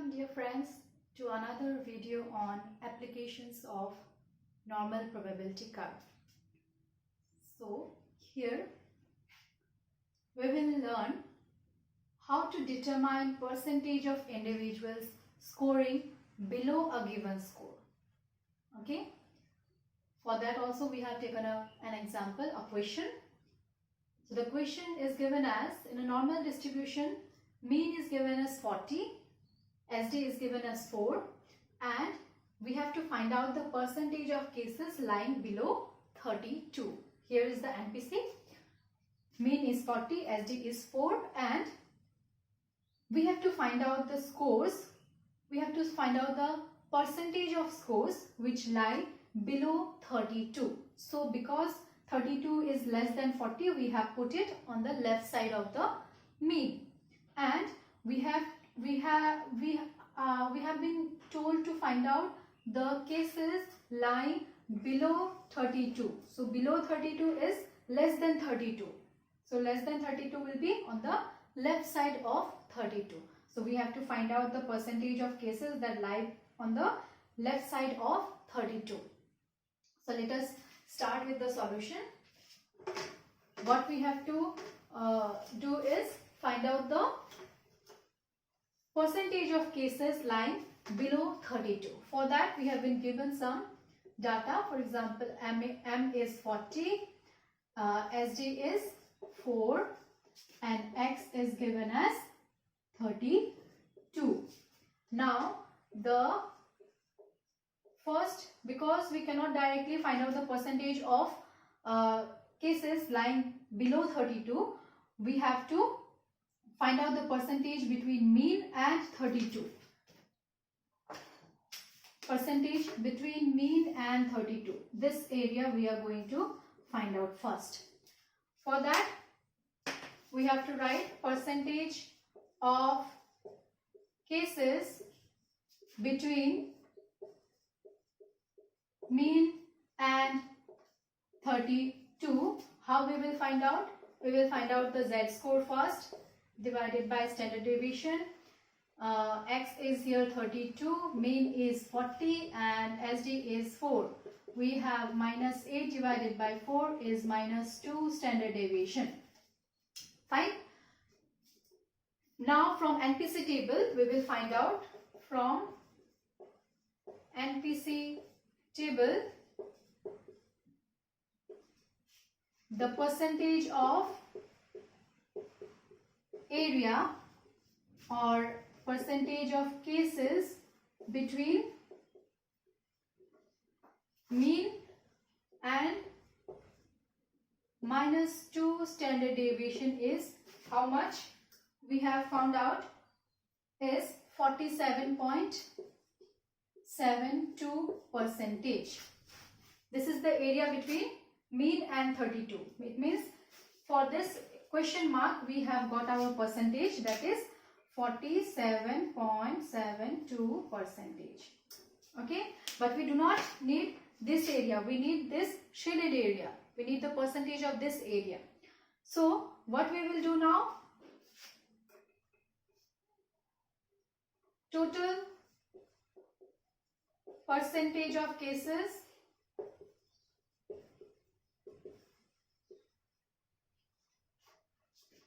Welcome dear friends to another video on applications of normal probability curve. So here we will learn how to determine percentage of individuals scoring below a given score. Okay. For that also we have taken an example, a question. So the question is given as, in a normal distribution, mean is given as 40, SD is given as 4, and we have to find out the percentage of cases lying below 32. Here is the NPC. Mean is 40, SD is 4, and we have to find out the scores. We have to find out the percentage of scores which lie below 32. So because 32 is less than 40, we have put it on the left side of the mean, and we have been told to find out the cases lying below 32. So below 32 is less than 32. So less than 32 will be on the left side of 32. So we have to find out the percentage of cases that lie on the left side of 32. So let us start with the solution. What we have to do is find out the percentage of cases lying below 32. For that we have been given some data. For example, M is 40, SD is 4, and X is given as 32. Now the first, because we cannot directly find out the percentage of cases lying below 32, we have to find out the percentage between mean and 32. Percentage between mean and 32. This area we are going to find out first. For that, we have to write percentage of cases between mean and 32. How we will find out? We will find out the Z-score first, divided by standard deviation. X is here 32, mean is 40, and SD is 4. We have minus 8 divided by 4 is minus 2 standard deviation. Fine. Now from NPC table we will find out, from NPC table, the percentage of area or percentage of cases between mean and minus 2 standard deviation is how much? We have found out is 47.72%. This is the area between mean and 32. It means for this question mark we have got our percentage, that is 47.72%. Okay, but we do not need this area, we need this shaded area, we need the percentage of this area. So what we will do now, total percentage of cases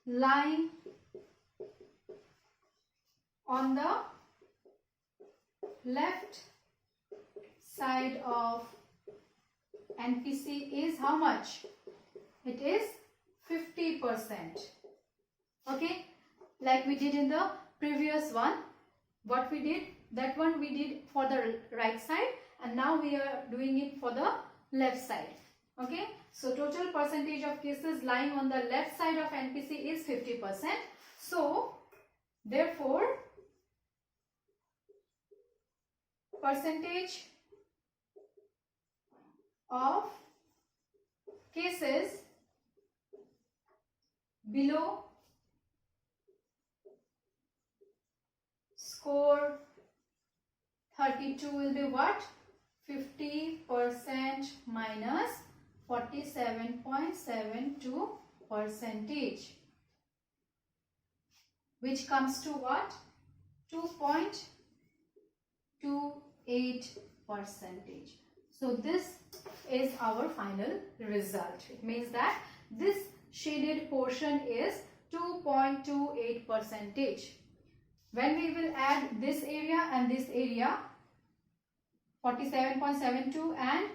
lying on the left side of NPC is how much? It is 50%. Okay, like we did in the previous one. What we did, that one we did for the right side, and now we are doing it for the left side. Okay, so total percentage of cases lying on the left side of NPC is 50%. So therefore percentage of cases below score 32 will be what? 50% minus 47.72%, which comes to what? 2.2 2.28%. So this is our final result. It means that this shaded portion is 2.28%. When we will add this area and this area, 47.72 and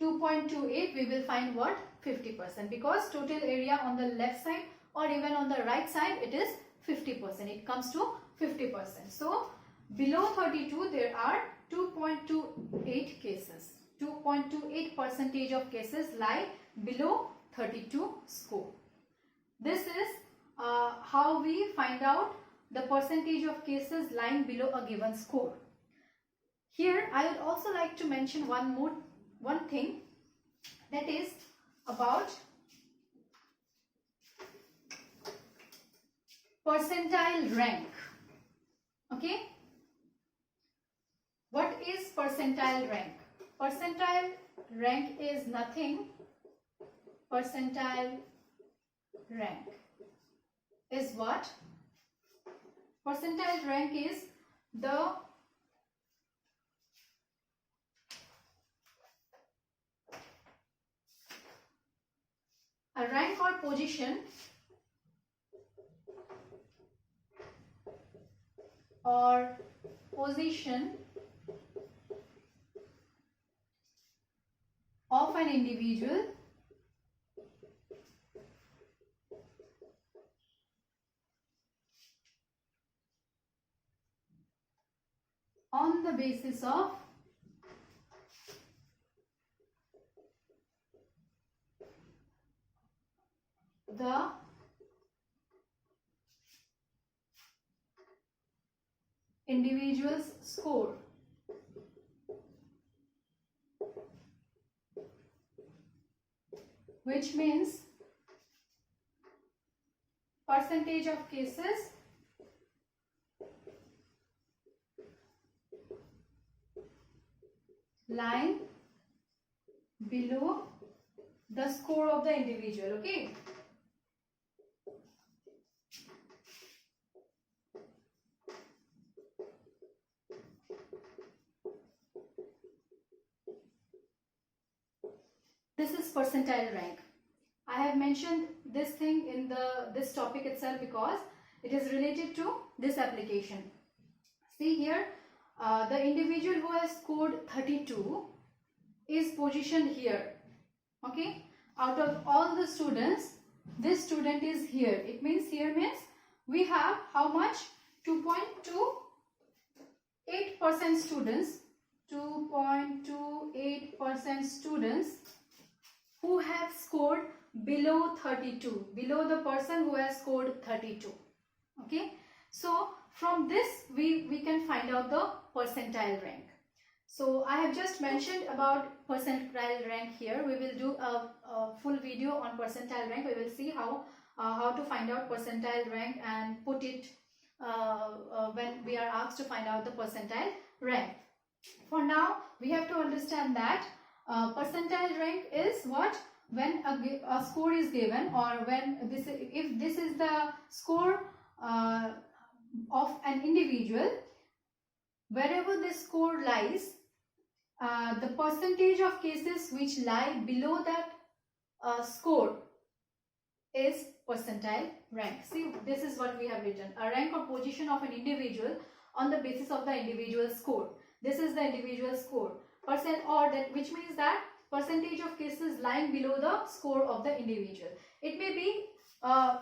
2.28, we will find what? 50%, because total area on the left side or even on the right side, it is 50%. It comes to 50%. So below 32 there are 2.28 cases. 2.28% of cases lie below 32 score. This is how we find out the percentage of cases lying below a given score. Here I would also like to mention one thing, that is about percentile rank. Okay, what is percentile rank? Percentile rank is nothing. Percentile rank is what? Percentile rank is the rank or position of an individual on the basis of the individual's score. Which means percentage of cases lying below the score of the individual. Okay. This is percentile rank. I have mentioned this thing in this topic itself because it is related to this application. See here, the individual who has scored 32 is positioned here. Okay, out of all the students, this student is here. It means here means we have how much? 2.28% students. 2.28% students who have scored below 32, below the person who has scored 32. Okay, so from this we can find out the percentile rank. So I have just mentioned about percentile rank here. We will do a full video on percentile rank. We will see how to find out percentile rank and put it when we are asked to find out the percentile rank. For now, we have to understand that percentile rank is what? When a score is given, or when if this is the score of an individual, wherever this score lies, the percentage of cases which lie below that score is percentile rank. See, this is what we have written: a rank or position of an individual on the basis of the individual score. This is the individual score. Which means that percentage of cases lying below the score of the individual. It may be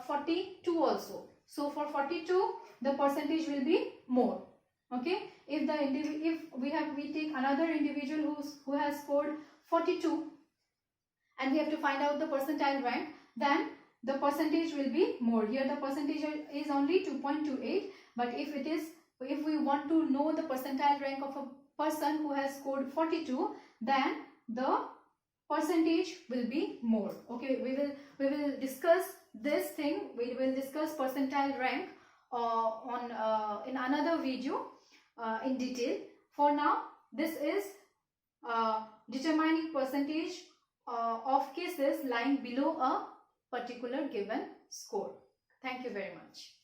42 also. So for 42, the percentage will be more. Okay. If we take another individual who has scored 42, and we have to find out the percentile rank, then the percentage will be more. Here the percentage is only 2.28, but if we want to know the percentile rank of a person who has scored 42, then the percentage will be more. Okay, we will discuss this thing. We will discuss percentile rank in another video in detail. For now, this is determining percentage of cases lying below a particular given score. Thank you very much.